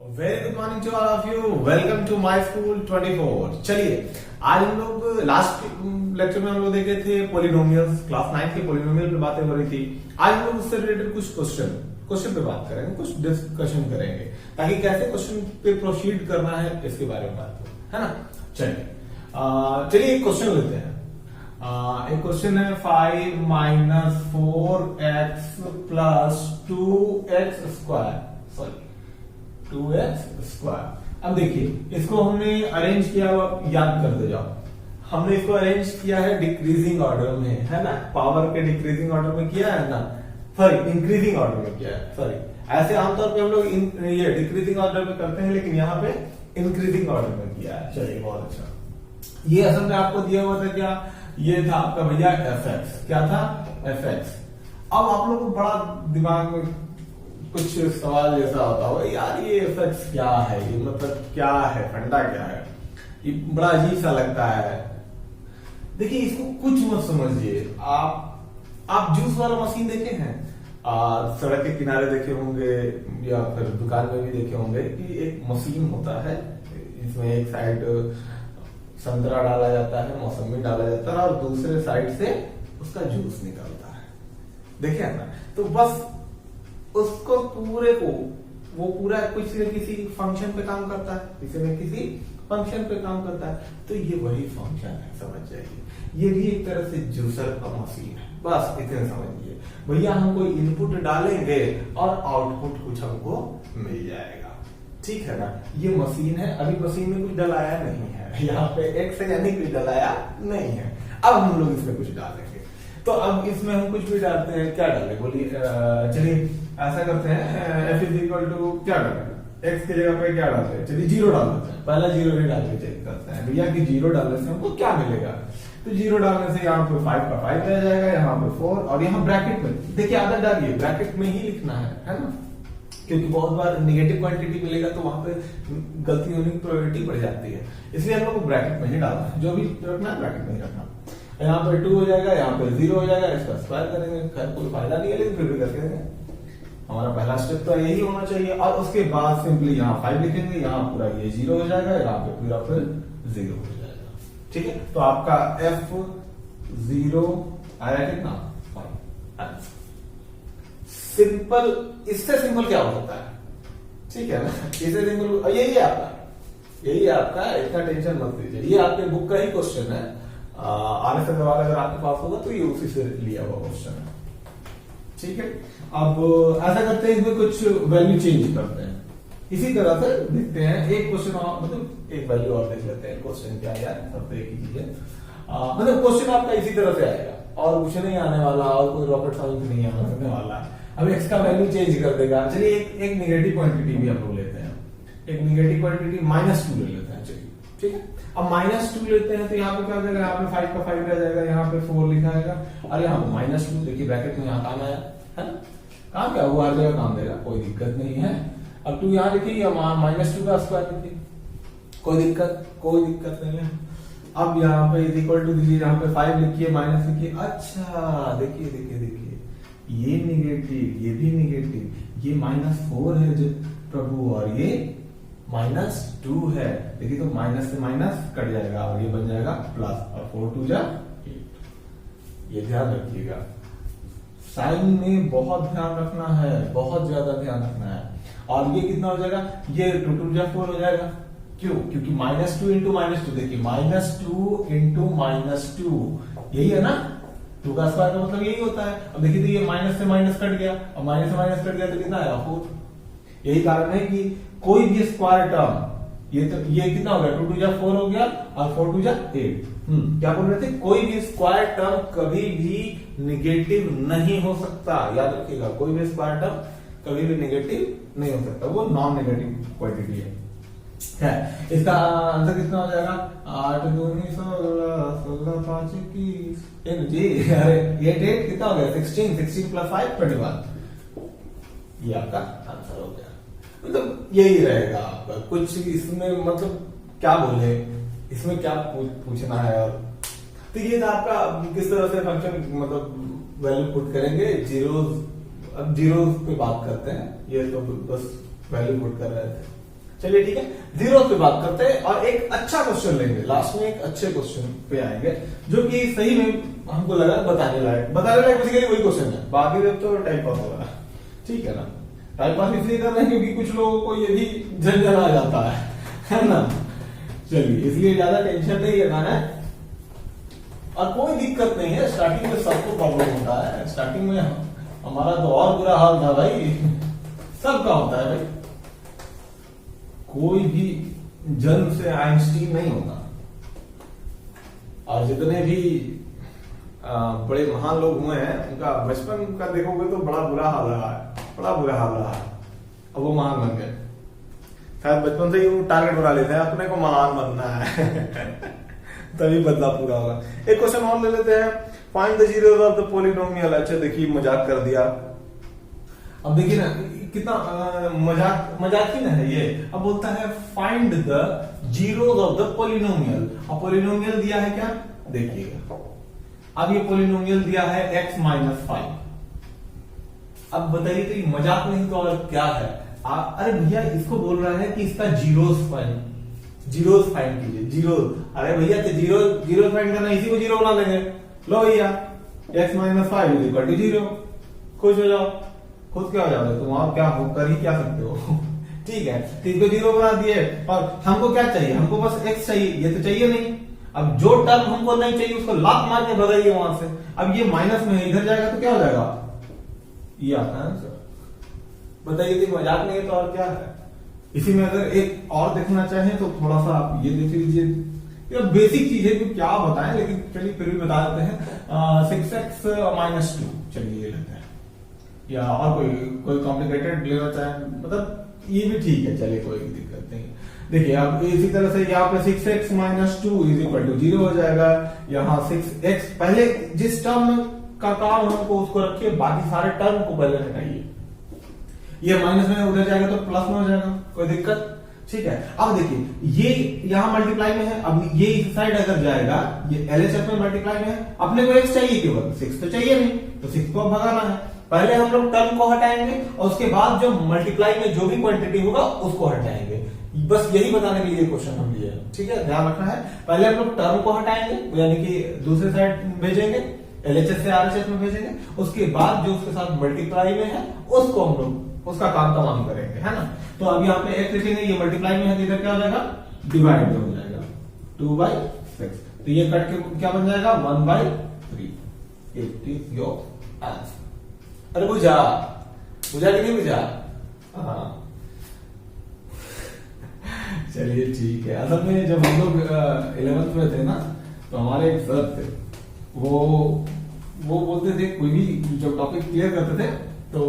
Very good morning to all of you. Welcome to my school 24। चलिए आज हम लोग लास्ट लेक्चर में हम लोग देखे थे पॉलिनोमियल्स, क्लास 9 के पॉलिनोमियल पे बातें हो रही थी। आज हम लोग उससे रिलेटेड कुछ क्वेश्चन पे बात करेंगे, कुछ डिस्कशन करेंगे ताकि कैसे क्वेश्चन पे प्रोसीड करना है इसके बारे में बात करें, है ना। चलिए एक क्वेश्चन लेते हैं। एक क्वेश्चन है 5 minus 4x plus 2x square, sorry 2x square. अब देखिए इसको हमने अरेंज किया, याद करते जाओ। हमने इसको अरेंज किया है डिक्रीजिंग ऑर्डर में, है ना। पावर के डिक्रीजिंग ऑर्डर में किया है ना, सॉरी इंक्रीजिंग ऑर्डर में किया है, सॉरी। ऐसे आमतौर पे हम लोग ये डिक्रीजिंग ऑर्डर में करते हैं, लेकिन यहाँ पे इंक्रीजिंग ऑर्डर में किया है। चलिए बहुत अच्छा। ये असल में आपको दिया हुआ था क्या, ये था आपका भैया fx। क्या था? fx। अब आप लोग को बड़ा दिमाग में कुछ सवाल जैसा होता होगा, यार ये fx क्या है, ये मतलब क्या है, फंडा क्या है, ये बड़ा अजीब सा लगता है। देखिए इसको कुछ मत समझिए। आप जूस वाला मशीन देखे हैं, सड़क के किनारे देखे होंगे या फिर दुकान में भी देखे होंगे कि एक मशीन होता है, इसमें एक साइड संतरा डाला जाता है, मौसमी डाला जाता है और दूसरे साइड से उसका जूस निकलता है, देखे ना। तो बस उसको पूरे को वो पूरा किसी न किसी फंक्शन पे काम करता है, किसी न किसी फंक्शन पे काम करता है। तो ये वही फंक्शन है, समझ जाइए। ये भी एक तरह से जूसर का मशीन है, बस इतने समझिए। भैया हम कोई इनपुट डालेंगे और आउटपुट कुछ हमको मिल जाएगा, ठीक है ना। ये मशीन है, अभी मशीन में कुछ डलाया नहीं है, यहाँ पे एक्स है यानी कुछ डलाया नहीं है। अब हम लोग इसमें कुछ डालेंगे, तो अब इसमें हम कुछ भी डालते हैं। क्या डालें बोलिए? चलिए ऐसा करते हैं, f इज इक्वल टू क्या डालें, x की जगह पे क्या डालते हैं, चलिए 0 डाल देते हैं। पहला 0 ही डाल के चेक करते हैं भैया कि 0 डालने से हमको क्या मिलेगा। तो 0 डालने से यहाँ पे 5 का 5 रह जाएगा, यहाँ पे 4 और यहाँ ब्रैकेट में देखिए आदत डालिए, ब्रैकेट में ही लिखना है ना, क्योंकि बहुत बार निगेटिव क्वांटिटी मिलेगा तो वहां पे गलती होने की प्रोबेबिलिटी बढ़ जाती है। इसलिए हम लोग को ब्रैकेट में ही डालना है, जो भी रखना है ब्रैकेट में ही रखना। यहाँ पे 2 हो जाएगा, यहाँ पे 0 हो जाएगा, इसका स्क्वायर करेंगे, खैर कोई फायदा नहीं है लेकिन फिर भी करके देंगे। हमारा पहला स्टेप तो यही होना चाहिए। और उसके बाद सिंपली यहाँ 5 लिखेंगे, यहाँ पूरा ये 0 हो जाएगा, यहाँ पे पूरा फिर 0 हो जाएगा, ठीक है। तो आपका f0 आया कितना? 5। सिंपल, इससे सिंपल क्या हो सकता है, ठीक है ना। इससे सिंपल यही है आपका, इतना टेंशन मत लीजिए। ये आपके बुक का ही क्वेश्चन है, आने से सवाल अगर आपके पास होगा तो ये उसी से लिया हुआ क्वेश्चन है, ठीक है। अब ऐसा करते हैं, इसमें कुछ वैल्यू चेंज करते हैं, इसी तरह से देखते हैं। एक क्वेश्चन और, मतलब एक वैल्यू और देख लेते हैं। क्वेश्चन क्या है यार, सब तो एक ही चीज है। मतलब क्वेश्चन आपका इसी तरह से आएगा और कुछ नहीं आने वाला और कोई रॉकेट साइंस नहीं आने वाला। अब x का वैल्यू चेंज कर देगा। चलिए एक नेगेटिव क्वांटिटी भी हम लोग लेते हैं, एक नेगेटिव क्वांटिटी -2 ले लेते हैं, चलिए ठीक है। अब -2 लेते हैं तो यहाँ पे क्या हो जाएगा, यहाँ पे 5 का 5 रह जाएगा, यहाँ पे 4 लिखा आएगा और यहाँ पे -2 देखिए ब्रैकेट में, यहाँ काम आया है ना, काम क्या हुआ, हर जगह काम देगा, कोई दिक्कत नहीं है। अब 2 यहाँ लिखिए, -2 का स्क्वायर लिखिए, कोई दिक्कत नहीं है। अब यहाँ पे इक्वल टू दीजिए, यहाँ पे 5 लिखिए, माइनस लिखिए। अच्छा देखिए ये निगेटिव, ये भी निगेटिव, ये -4 है जो प्रभु और ये -2 है। देखिए तो माइनस से माइनस कट जाएगा और ये बन जाएगा प्लस, और 4 2 जा 8। ये ध्यान रखिएगा, साइन में बहुत ध्यान रखना है, बहुत ज्यादा ध्यान रखना है। और ये कितना हो जाएगा, ये 2 2 जा 4 हो जाएगा। क्यों? क्योंकि -2 इंटू -2, देखिए -2 इंटू -2 यही है ना, 2 का स्क्वायर का मतलब यही होता है। अब देखिए तो ये माइनस से माइनस कट गया, और माइनस से माइनस कट गया तो कितना आया, 4। यही कारण है कि कोई भी स्क्वायर टर्म, ये कितना हो गया, 2 2 जा 4 हो गया और 4 2 जा 8। क्या बोल रहे थे, कोई भी स्क्वायर टर्म कभी भी निगेटिव नहीं हो सकता, याद रखिएगा। कोई भी स्क्वायर टर्म कभी भी निगेटिव नहीं हो सकता, वो नॉन नेगेटिव क्वांटिटी है। इसका आंसर कितना हो जाएगा, 8 दूनी 16, 16 5 21 जी, अरे 8 कितना हो गया, 16 प्लस 5 21। ये आपका आंसर हो गया। मतलब यही रहेगा आपका, कुछ इसमें मतलब क्या बोले, इसमें क्या पूछना है। और तो ये था आपका, किस तरह से फंक्शन मतलब वैल्यू पुट करेंगे। जीरोस, अब जीरोस पे बात करते हैं, ये तो बस वैल्यू पुट कर रहे थे। चलिए ठीक है, जीरो पे बात करते हैं और एक अच्छा क्वेश्चन लेंगे लास्ट में, एक अच्छे क्वेश्चन पे आएंगे जो कि सही में हमको लगा बताने लायक बेसिकली वही क्वेश्चन है, बाकी सब तो टाइप पास होगा, ठीक है ना। टाइप पास इसलिए कर रहे हैं क्योंकि कुछ लोगों को ये भी झंझट आ जाता है ना। चलिए इसलिए ज्यादा टेंशन नहीं लेना है और कोई दिक्कत नहीं है, स्टार्टिंग में सबको प्रॉब्लम होता है, स्टार्टिंग में हमारा तो और बुरा हाल था भाई, सबका होता है भाई, कोई भी जन्म से आइंस्टीन नहीं होता। और जितने भी बड़े महान लोग हुए हैं उनका बचपन का देखोगे तो बड़ा बुरा हाल रहा है, बड़ा बुरा हाल रहा है, अब वो महान बन गए। शायद बचपन से ही टारगेट बना लेते हैं अपने को महान बनना है तभी बदला पूरा होगा। एक क्वेश्चन और ले लेते हैं, find the zeros of the polynomial. अच्छा देखिए मजाक कर दिया, अब देखिए ना कितना मजाक ही ना है ये। अब बोलता है find the zeros of the polynomial. अब पॉलिनोमियल दिया है क्या, देखिएगा अब ये पॉलिनोमियल दिया है x-5। अब बताइए तो ये मजाक नहीं तो और क्या है। अरे भैया इसको बोल रहा है कि इसका जीरोस फाइंड कीजिए, जीरो। अरे भैया तो जीरो फाइंड करना, इसी को जीरो बना देंगे। लो भैया x-5 = 0, खुश हो जाओ, खुद क्या हो जाओगे तुम, आप क्या हो कर ही क्या सकते हो ठीक है, तो इसको जीरो बना दिए और हमको क्या चाहिए, हमको बस x चाहिए, ये तो चाहिए नहीं। अब जो टर्म हमको नहीं चाहिए उसको लात मार के भगाइए वहां से। अब ये माइनस में इधर जाएगा तो क्या हो जाएगा, ये आता है आंसर। बताइए तो मजाक नहीं है तो और क्या है। इसी में अगर एक और देखना चाहें तो थोड़ा सा आप ये देख लीजिए, ये बेसिक चीज है कि क्या बताएं, लेकिन चलिए फिर भी बता देते हैं। 6x-2 चलिए ये लेते हैं, या और कोई कॉम्प्लिकेटेड लेना चाहें, मतलब ये भी ठीक है, चलिए कोई दिक्कत नहीं। देखिए अब इसी तरह से यहाँ पे 6x-2 = 0 हो जाएगा। यहाँ 6x पहले जिस टर्म का काम हमको उसको रखिए, बाकी सारे टर्म को पहले हटाइए। ये माइनस में उधर जाएगा तो प्लस में हो जाएगा, कोई दिक्कत, ठीक है। अब देखिए ये यहाँ मल्टीप्लाई में है, अब ये इस साइड अगर जाएगा, ये LHS में मल्टीप्लाई में है, अपने को x चाहिए केवल, 6 तो चाहिए नहीं, तो 6 को भगाना है। पहले हम लोग टर्म को हटाएंगे और उसके बाद जो मल्टीप्लाई में जो भी क्वांटिटी होगा उसको हटाएंगे। बस यही बताने के लिए क्वेश्चन हम लिए, ठीक है, ध्यान रखना है। पहले हम लोग टर्म को हटाएंगे, यानी कि दूसरे साइड भेजेंगे, LHS से RHS में भेजेंगे, उसके बाद जो उसके साथ मल्टीप्लाई में है उसको हम लोग उसका काम तमाम करेंगे, है ना। तो अब यहाँ पे x लिखेंगे, ये मल्टीप्लाई में है तो इधर क्या हो जाएगा, डिवाइड में हो जाएगा, 2/6। तो ये कट के क्या बन जाएगा, 1/3। It is your answer. अरे बुझा कि नहीं बुझा, हाँ चलिए ठीक है। असल में जब हम लोग 11th में थे ना, तो हमारे एक सर थे, वो बोलते थे, कोई भी जब टॉपिक क्लियर करते थे तो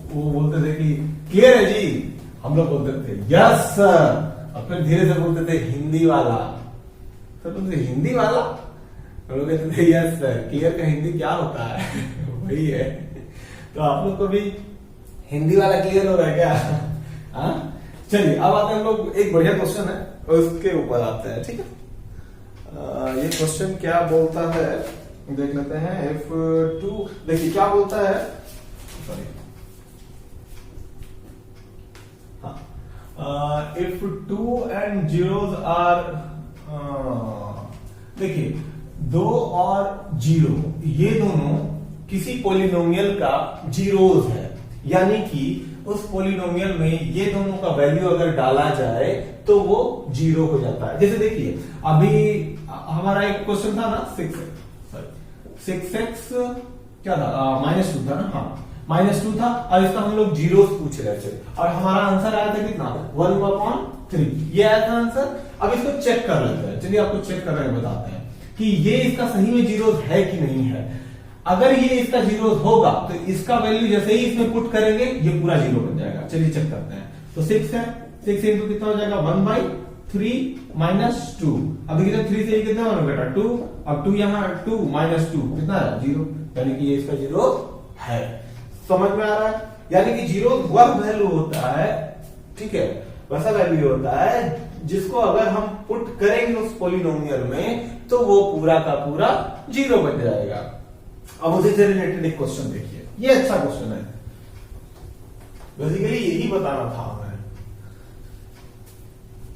वो बोलते थे कि क्लियर है जी, हम लोग बोलते थे यस सर, और फिर धीरे से बोलते थे हिंदी वाला, तो बोलते हिंदी वाला, हम लोग कहते थे यस सर, क्लियर का हिंदी क्या होता है वही है। तो आप लोग को भी हिंदी वाला क्लियर हो रहा है क्या, हाँ। चलिए अब आते हैं हम लोग, एक बढ़िया क्वेश्चन है और उसके ऊपर आते हैं, ठीक है। ये क्वेश्चन क्या बोलता है देख लेते हैं। F2 देखिए क्या बोलता है, सॉरी हाँ, if 2 and zeros are देखिए 2 और 0 ये दोनों किसी पोलिनोमियल का जीरोस है, यानी कि उस पोलिनोमियल में ये दोनों का वैल्यू अगर डाला जाए तो वो 0 हो जाता है। जैसे देखिए अभी हमारा एक क्वेश्चन था ना 6x क्या था, -2 था ना, हाँ -2 था, और इसका हम लोग जीरोस पूछ रहे थे और हमारा आंसर आया था कितना, 1/3 ये आया था आंसर। अब इसको चेक कर लेते हैं, चलिए आपको चेक कर रहे हैं, बताते हैं कि ये इसका सही में जीरोस है कि नहीं है। अगर ये इसका जीरोस होगा तो इसका वैल्यू जैसे ही इसमें पुट करेंगे ये पूरा 0 बन जाएगा। चलिए चेक करते हैं। तो 6 है, 6 इंटू कितना हो जाएगा, 1/3 - 2। अब देखिए 3 से कितना बन बेटा 2, अब 2 यहाँ 2 - 2 कितना है 0, यानी कि ये इसका जीरो है। समझ में आ रहा है, यानी कि जीरो वह वैल्यू होता है, ठीक है, वैसा वैल्यू होता है जिसको अगर हम पुट करेंगे उस पोलिनोमियल में तो वो पूरा का पूरा 0 बन जाएगा। अब उसी से रिलेटेड एक क्वेश्चन देखिए, ये अच्छा क्वेश्चन है, बेसिकली यही बताना था हमें।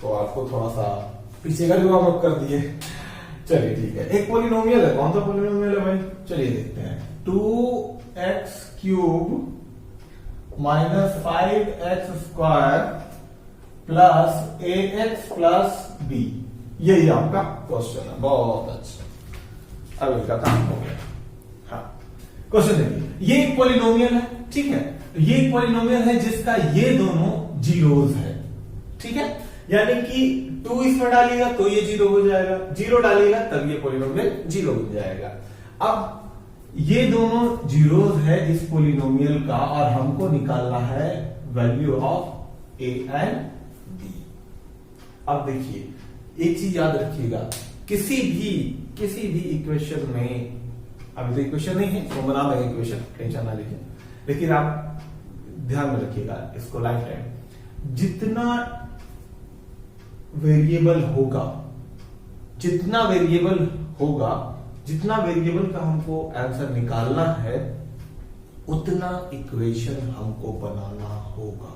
तो आपको थोड़ा सा पीछे का भी वार्म अप कर दिए। चलिए ठीक है, एक पॉलिनोमियल है, कौन सा पॉलिनोमियल है भाई, चलिए देखते हैं। 2x³ minus 5x² plus ax+b, यही आपका क्वेश्चन है। बहुत अच्छा, अब इसका काम हो गया। हाँ, क्वेश्चन देखिए, ये एक पॉलिनोमियल है, ठीक है, ये एक पॉलिनोमियल है जिसका ये दोनों जीरोज है, ठीक है, यानी कि 2 इसमें डालिएगा तो ये 0 हो जाएगा, 0 डालिएगा तब ये पॉलिनोमियल 0 हो जाएगा। अब ये दोनों जीरोज है इस पॉलिनोमियल का, और हमको निकालना है value of a and b। अब देखिए, एक चीज याद रखिएगा, किसी भी इक्वेशन में, अभी तो इक्वेशन नहीं है तो बना देंगे इक्वेशन, टेंशन ना लीजिए, लेकिन आप ध्यान में रखिएगा इसको लाइफ टाइम, जितना वेरिएबल का हमको आंसर निकालना है, उतना इक्वेशन हमको बनाना होगा,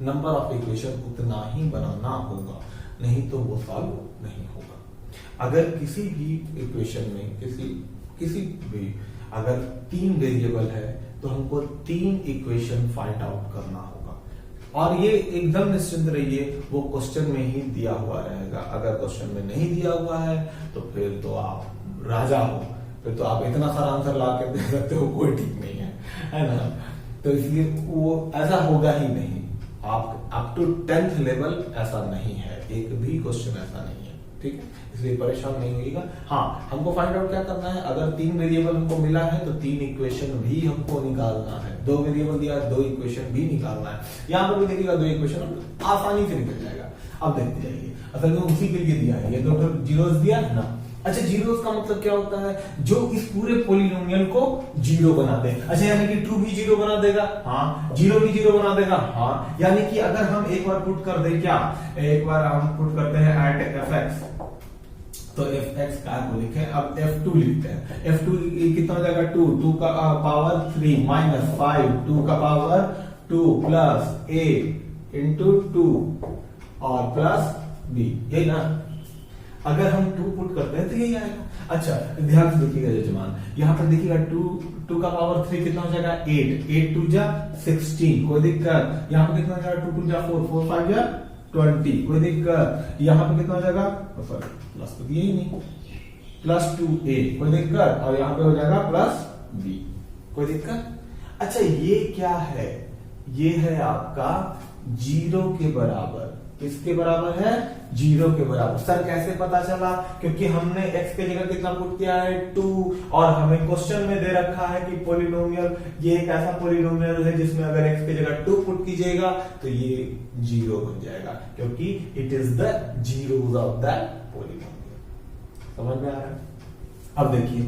नंबर ऑफ इक्वेशन उतना ही बनाना होगा, नहीं तो वो सॉल्व नहीं होगा। अगर किसी भी इक्वेशन में किसी भी अगर 3 वेरिएबल है तो हमको 3 इक्वेशन फाइंड आउट करना होगा, और ये एकदम निश्चिंत रहिए वो क्वेश्चन में ही दिया हुआ रहेगा। अगर क्वेश्चन में नहीं दिया हुआ है तो फिर तो आप राजा हो, फिर तो आप इतना सारा आंसर ला के दे सकते हो, कोई ठीक नहीं है ना। तो इसलिए वो ऐसा होगा ही नहीं, आप अप टू 10th लेवल ऐसा नहीं है, एक भी क्वेश्चन ऐसा नहीं है, ठीक है, इसलिए परेशान नहीं होइएगा। हाँ, हमको फाइंड आउट क्या करना है, अगर 3 वेरिएबल हमको मिला है तो 3 इक्वेशन भी हमको निकालना है, 2 वेरिएबल दिया है 2 इक्वेशन भी निकालना है। यहां पर भी देखिएगा 2 इक्वेशन आसानी से निकल जाएगा। अब देखते जाइए, असल में उसी के लिए दिया है, ये तो जीरोस दिया है ना। अच्छा, जीरोस का मतलब क्या होता है, जो इस पूरे पॉलिनोमियल को 0 बना दे। अच्छा, यानी कि 2 भी 0 बना देगा, हाँ, 0 भी 0 बना देगा, हाँ, यानी कि अगर हम एक बार पुट कर दे, क्या एक बार हम पुट करते हैं एट fx, तो fx का को लिखें, अब f2 लिखते हैं। f2 कितना हो जाएगा, 2 का पावर 3 माइनस 5, 2 का पावर 2 प्लस a इंटू 2 और प्लस b, यही ना। अगर हम 2 पुट करते हैं तो यही आएगा। अच्छा, ध्यान से देखिएगा जजमान, यहां पर देखिएगा 2 का पावर 3 कितना हो जाएगा, 8 2 जा 16, कोई दिक्कत। यहां पर कितना हो जाएगा, 2 2 जा 4 4 5 जा 20, कोई दिक्कत। यहां पर कितना हो जाएगा, सॉरी प्लस तो दिया ही नहीं, प्लस 2a, कोई दिक्कत, और यहां पे हो जाएगा प्लस b, कोई दिक्कत। अच्छा, ये क्या है, ये है आपका 0 के बराबर। किसके बराबर है, 0 के बराबर। सर कैसे पता चला, क्योंकि हमने x के जगह कितना पुट किया है, 2, और हमें क्वेश्चन में दे रखा है कि पॉलिनोमियल, ये एक ऐसा पॉलिनोमियल है जिसमें अगर x के जगह 2 पुट कीजिएगा तो ये 0 बन जाएगा, क्योंकि it is the zeros of that polynomial. समझ में आ रहा है। अब देखिए,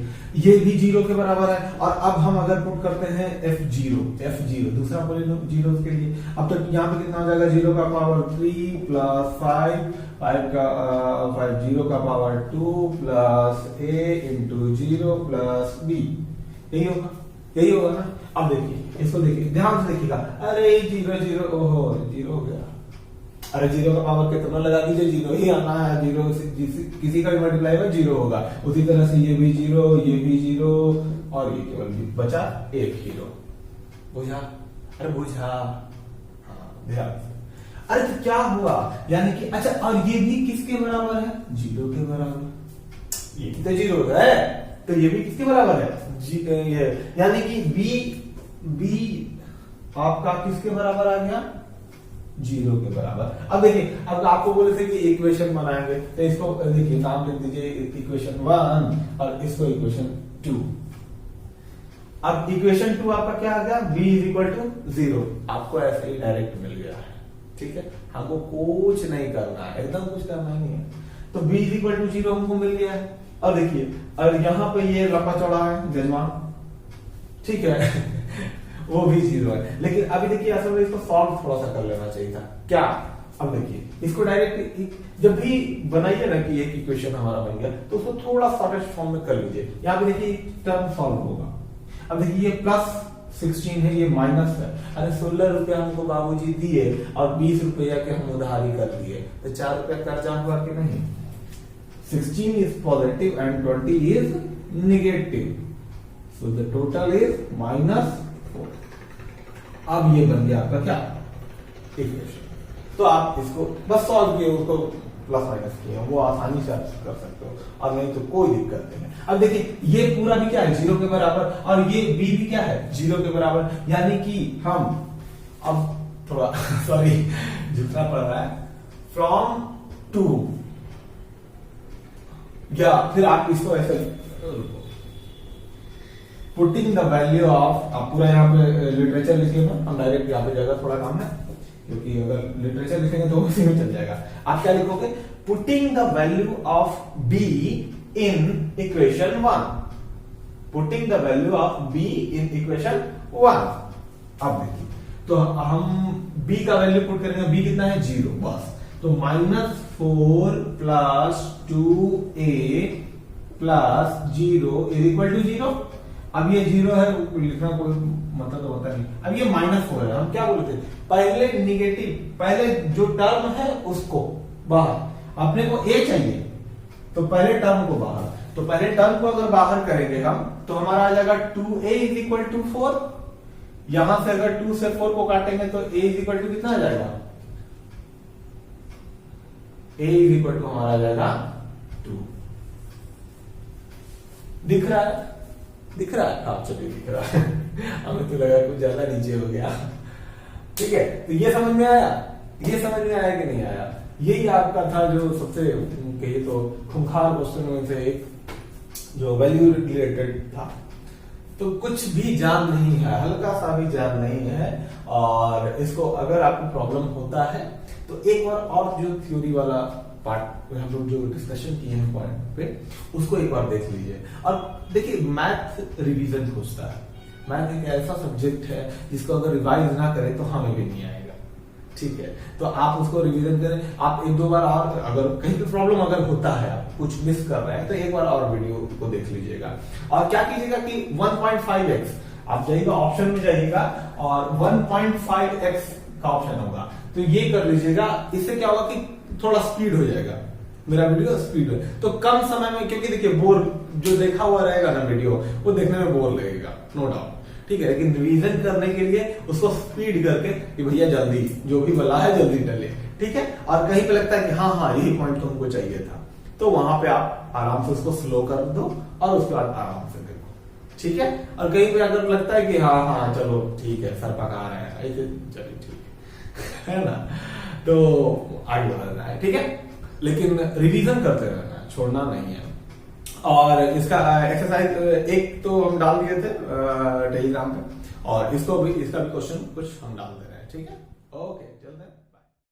ये भी 0 के बराबर है, और अब हम अगर पुट करते हैं f0 दूसरा पॉलिनोमियल जीरोस के लिए, अब तक यहाँ पे कितना हो जाएगा, 0 का पावर 3 प्लस 5 0 का power 2 plus a into 0 plus b, यही होगा ना। अब देखिए, इसको देखिए, ध्यान से देखिएगा, अरे 0 ओहो 0 हो गया, अरे 0 का पावर कितना लगा दीजिए, 0 ही आना है, 0 से किसी का भी मल्टीप्लाई में 0 होगा। उसी तरह से ये भी 0, ये भी 0, और ये केवल बचा एक 0। बुझा, अरे बुझा, हाँ ध्यान से। अरे तो क्या हुआ, यानी कि अच्छा, और ये भी किसके बराबर है, 0 के बराबर, ये भी तो 0 है, तो ये भी किसके बराबर है, ये, यानी कि b आपका किसके बराबर आ गया, 0 के बराबर। अब देखिए, अब आपको बोले थे कि इक्वेशन बनाएंगे, तो इसको देखिए नाम लिख दीजिए इक्वेशन 1 और इसको इक्वेशन 2। अब इक्वेशन 2 आपका क्या आ गया, b = 0, आपको ऐसे ही डायरेक्ट मिल गया है, ठीक है, हमको कुछ नहीं करना है, एकदम कुछ करना ही नहीं है। तो b = 0 हमको मिल गया है। और देखिए, और यहाँ पे ये लंबा चौड़ा है जजमान, ठीक है वो भी 0 है, लेकिन अभी देखिए असल में इसको सॉल्व थोड़ा सा कर लेना चाहिए था। क्या, अब देखिए, इसको डायरेक्ट जब भी बनाइए ना कि एक इक्वेशन हमारा बन गया, तो उसको थोड़ा शॉर्टेस्ट फॉर्म में कर लीजिए। यहाँ पे देखिए टर्म सॉल्व होगा। अब देखिए, ये प्लस 16 है, ये माइनस है। अरे 16 रुपया हमको बाबूजी दिए और 20 रुपया के हम उधारी कर दिए, तो 4 रुपया कर्जा हुआ कि नहीं? 16 is positive and 20 is negative. So the total is -4. अब ये बन गया आपका क्या? इक्वेशन। तो आप इसको बस सॉल्व किए, उसको प्लस माइनस किए, वो आसानी से आप कर सकते हो, और नहीं तो कोई दिक्कत नहीं है। अब देखिए ये पूरा भी क्या है? 0 के बराबर, और ये b भी क्या है? 0 के बराबर, यानी कि हम अब थोड़ा सॉरी जितना पड़ रहा है, फ्रॉम टू, या फिर आप इसको ऐसे पुटिंग द वैल्यू ऑफ, आप पूरा यहाँ पे लिटरेचर लिखिए, हम डायरेक्ट यहाँ पे जगह थोड़ा कम है, क्योंकि अगर लिटरेचर लिखेंगे तो उसी में चल जाएगा। आप क्या लिखोगे? Putting the value of b in equation 1, putting the value of b in equation 1। अब देखिए, तो हम b का वैल्यू पुट करेंगे, b कितना है? 0, बस। तो -4 + 2a + 0 इज इक्वल टू 0। अब ये 0 है, लिखना कोई मतलब तो होता नहीं। अब ये -4 है, हम क्या बोलते थे? पहले निगेटिव, पहले जो टर्म है उसको बाहर, अपने को a चाहिए तो पहले टर्म को बाहर, तो पहले टर्म को अगर बाहर करेंगे हम, तो हमारा आ जाएगा 2a = 4। यहां से अगर 2 से 4 को काटेंगे तो a = कितना आ जाएगा? a = हमारा आ जाएगा 2। दिख रहा है? दिख रहा है आप सभी? दिख रहा है हमें तो लगा कुछ ज्यादा नीचे हो गया। ठीक है, तो ये समझ में आया? ये समझ में आया कि नहीं आया? यही आपका था जो सबसे कहिए तो खूंखार क्वेश्चन में से एक, जो वैल्यू रिलेटेड था। तो कुछ भी जान नहीं है, हल्का सा भी जान नहीं है, और इसको अगर आपको प्रॉब्लम होता है तो एक बार और जो थ्योरी वाला पार्ट हम लोग जो डिस्कशन किए हैं पॉइंट पे, उसको एक बार देख लीजिए। और देखिए, मैथ रिवीजन खोजता है। मैथ एक ऐसा सब्जेक्ट है जिसको अगर रिवाइज ना करें तो हमें भी नहीं आएगा। ठीक है, तो आप उसको रिवीजन करें। आप 1-2 बार और, अगर कहीं पे प्रॉब्लम अगर होता है, आप कुछ मिस कर रहे हैं, तो एक बार और वीडियो को देख लीजिएगा। और क्या कीजिएगा कि 1.5x आप जाइएगा, ऑप्शन में जाइएगा और 1.5x का ऑप्शन होगा, तो ये कर लीजिएगा। इससे क्या होगा कि थोड़ा स्पीड हो जाएगा, मेरा वीडियो स्पीड है, तो कम समय में, क्योंकि देखिए बोर जो देखा हुआ रहेगा ना वीडियो, वो देखने में बोर लगेगा, नो डाउट। ठीक है, लेकिन रिवीजन करने के लिए उसको स्पीड करके कि भैया जल्दी जो भी बोला है जल्दी डले। ठीक है, और कहीं पे लगता है कि हाँ यही पॉइंट तो हमको चाहिए था, तो वहां पे आप आराम से उसको स्लो कर दो और उसके बाद आराम से देखो। ठीक है, और कहीं पे अगर लगता है कि हाँ चलो ठीक है, सर पका रहे हैं ऐसे, चलिए ठीक है ना, तो आगे बढ़ना है। ठीक है, लेकिन रिवीजन करते रहना है, छोड़ना नहीं है। और इसका एक्सरसाइज एक तो हम डाल दिए थे टेलीग्राम पे, और इसको भी, इसका भी क्वेश्चन कुछ हम डाल दे रहे हैं। ठीक है, ओके, चलते हैं।